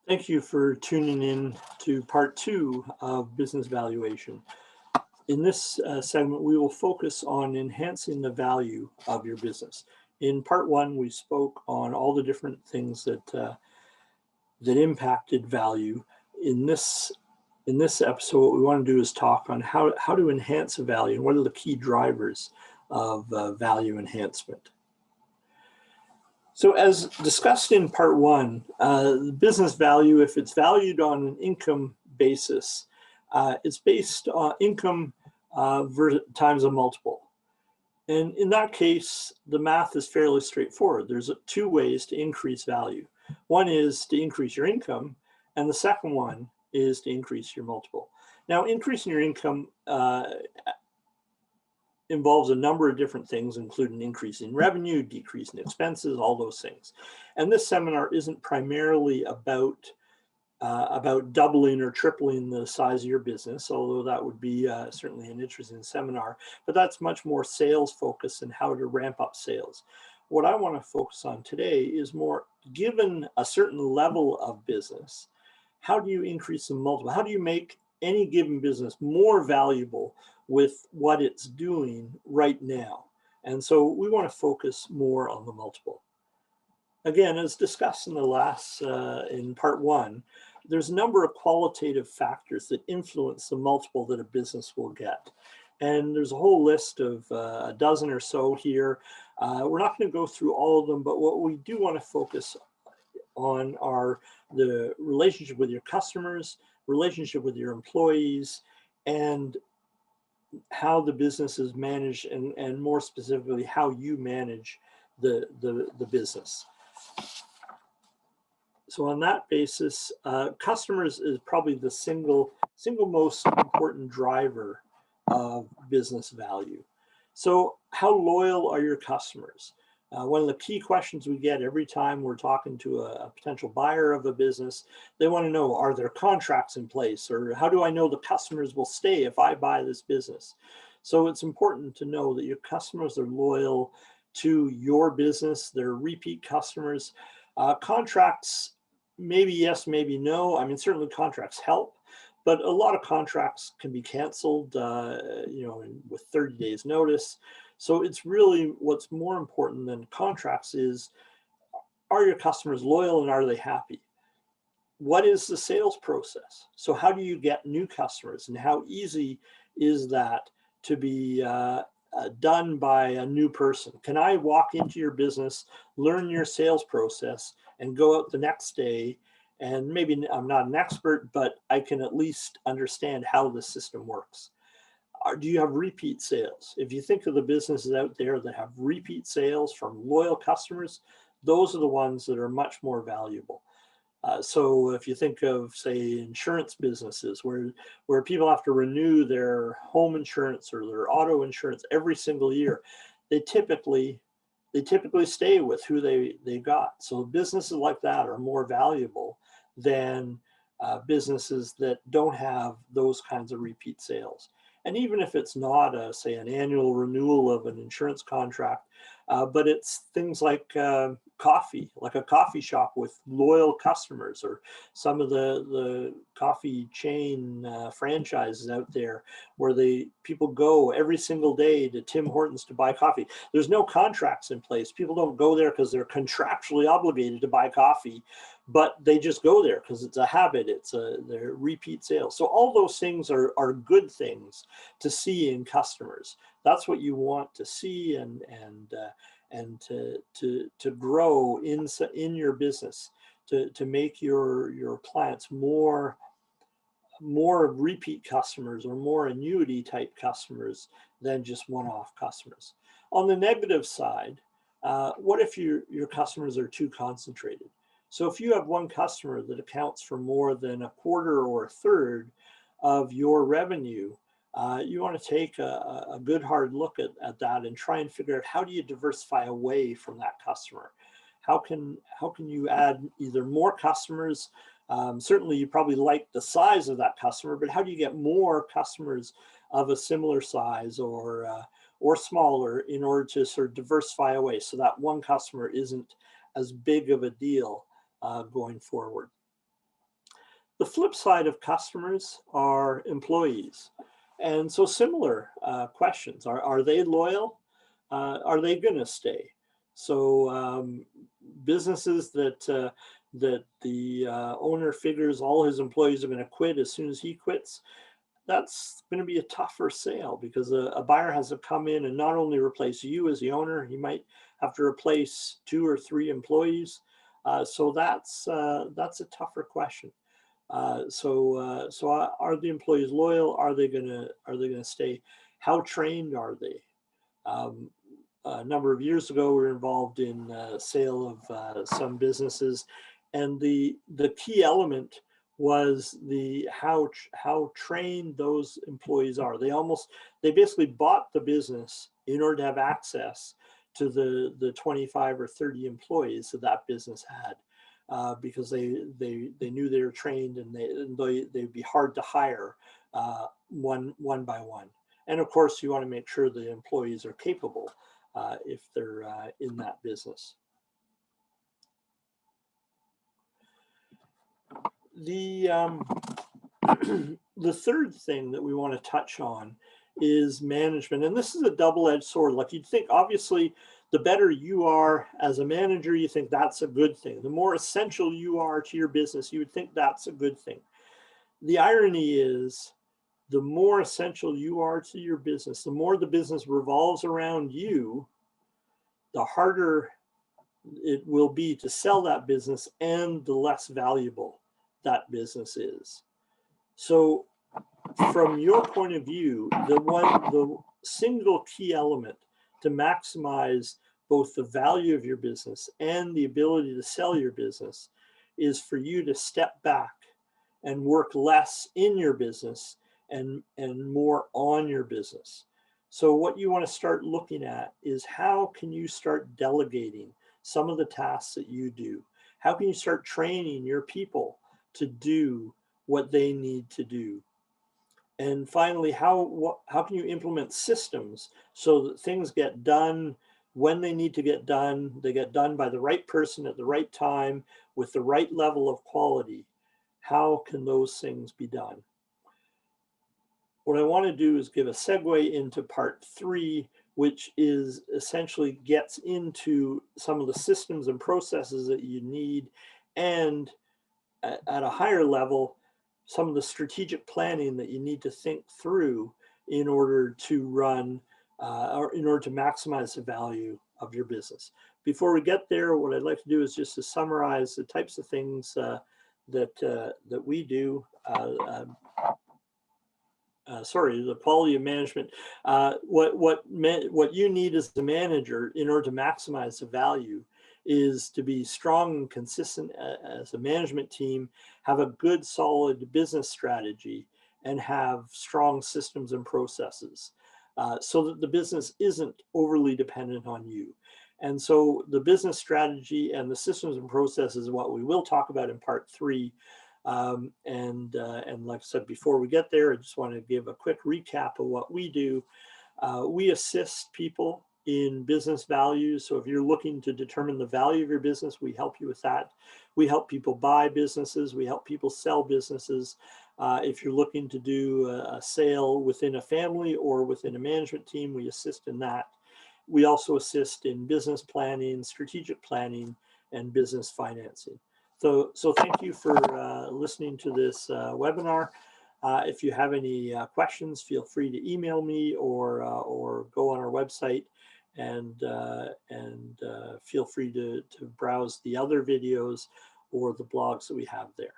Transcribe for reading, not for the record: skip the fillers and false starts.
Thank you for tuning in to part two of business valuation. In this segment, we will focus on enhancing the value of your business. In part one, we spoke on all the different things that impacted value. In this episode, what we want to do is talk on how to enhance the value and what are the key drivers of value enhancement. So as discussed in part one, business value, if it's valued on an income basis, it's based on income times a multiple. And in that case, the math is fairly straightforward. There's two ways to increase value. One is to increase your income, and the second one is to increase your multiple. Now, increasing your income involves a number of different things, including increasing revenue, decreasing expenses, all those things. And this seminar isn't primarily about doubling or tripling the size of your business, although that would be certainly an interesting seminar, but that's much more sales focused and how to ramp up sales. What I want to focus on today is more, given a certain level of business, how do you increase the multiple? How do you make any given business more valuable with what it's doing right now? And so we want to focus more on the multiple. Again, as discussed in the last, in part one, there's a number of qualitative factors that influence the multiple that a business will get. And there's a whole list of a dozen or so here. We're not going to go through all of them, but what we do want to focus on are the relationship with your customers, relationship with your employees, and how the business is managed, and more specifically, how you manage the business. So on that basis, customers is probably the single most important driver of business value. So how loyal are your customers? One of the key questions we get every time we're talking to a potential buyer of a business, they want to know, are there contracts in place? Or how do I know the customers will stay if I buy this business? So it's important to know that your customers are loyal to your business. They're repeat customers. Contracts, maybe yes, maybe no. I mean, certainly contracts help, but a lot of contracts can be canceled, with 30 days notice. So it's really, what's more important than contracts is, are your customers loyal and are they happy? What is the sales process? So how do you get new customers, and how easy is that to be done by a new person? Can I walk into your business, learn your sales process, and go out the next day, and maybe I'm not an expert, but I can at least understand how the system works? Do you have repeat sales? If you think of the businesses out there that have repeat sales from loyal customers, those are the ones that are much more valuable. So if you think of, say, insurance businesses where people have to renew their home insurance or their auto insurance every single year, they typically stay with who they got. So businesses like that are more valuable than businesses that don't have those kinds of repeat sales. And even if it's not, say, an annual renewal of an insurance contract, but it's things like coffee, like a coffee shop with loyal customers, or some of the coffee chain franchises out there where people go every single day to Tim Hortons to buy coffee. There's no contracts in place. People don't go there because they're contractually obligated to buy coffee, but they just go there because it's a habit. Their repeat sales. So all those things are good things to see in customers. That's what you want to see and to grow in your business, to make your clients more repeat customers or more annuity type customers than just one-off customers. On the negative side, what if your customers are too concentrated? So if you have one customer that accounts for more than a quarter or a third of your revenue, you want to take a good hard look at that and try and figure out, how do you diversify away from that customer? How can you add either more customers? Certainly you probably like the size of that customer, but how do you get more customers of a similar size or smaller in order to sort of diversify away so that one customer isn't as big of a deal going forward? The flip side of customers are employees. And so similar questions. Are they loyal? Are they going to stay? So businesses that the owner figures all his employees are going to quit as soon as he quits, that's going to be a tougher sale because a buyer has to come in and not only replace you as the owner, he might have to replace 2 or 3 employees. So that's a tougher question. So are the employees loyal? Are they gonna stay? How trained are they? Um, a number of years ago, we were involved in sale of some businesses, and the key element was the how trained those employees are. They basically bought the business in order to have access to the 25 or 30 employees that that business had. Because they knew they were trained and they'd be hard to hire one by one. And of course, you want to make sure the employees are capable if they're in that business. The the third thing that we want to touch on is management, and this is a double-edged sword. Like, you'd think, obviously, the better you are as a manager, you think that's a good thing. The more essential you are to your business, you would think that's a good thing. The irony is, the more essential you are to your business, the more the business revolves around you, the harder it will be to sell that business and the less valuable that business is. So from your point of view, the single key element to maximize both the value of your business and the ability to sell your business is for you to step back and work less in your business and more on your business. So what you want to start looking at is, how can you start delegating some of the tasks that you do? How can you start training your people to do what they need to do? And finally, how can you implement systems so that things get done when they need to get done? They get done by the right person at the right time with the right level of quality. How can those things be done? What I want to do is give a segue into part 3, which is essentially gets into some of the systems and processes that you need, and at a higher level, some of the strategic planning that you need to think through in order to run or in order to maximize the value of your business. Before we get there, what I'd like to do is just to summarize the types of things that we do. The quality of management. What you need as the manager in order to maximize the value is to be strong and consistent as a management team, have a good solid business strategy, and have strong systems and processes so that the business isn't overly dependent on you. And so the business strategy and the systems and processes is what we will talk about in part 3. And like I said, before we get there, I just want to give a quick recap of what we do. We assist people in business values. So if you're looking to determine the value of your business, we help you with that. We help people buy businesses. We help people sell businesses. If you're looking to do a sale within a family or within a management team, we assist in that. We also assist in business planning, strategic planning, and business financing. So thank you for listening to this webinar. If you have any questions, feel free to email me or go on our website and feel free to browse the other videos or the blogs that we have there.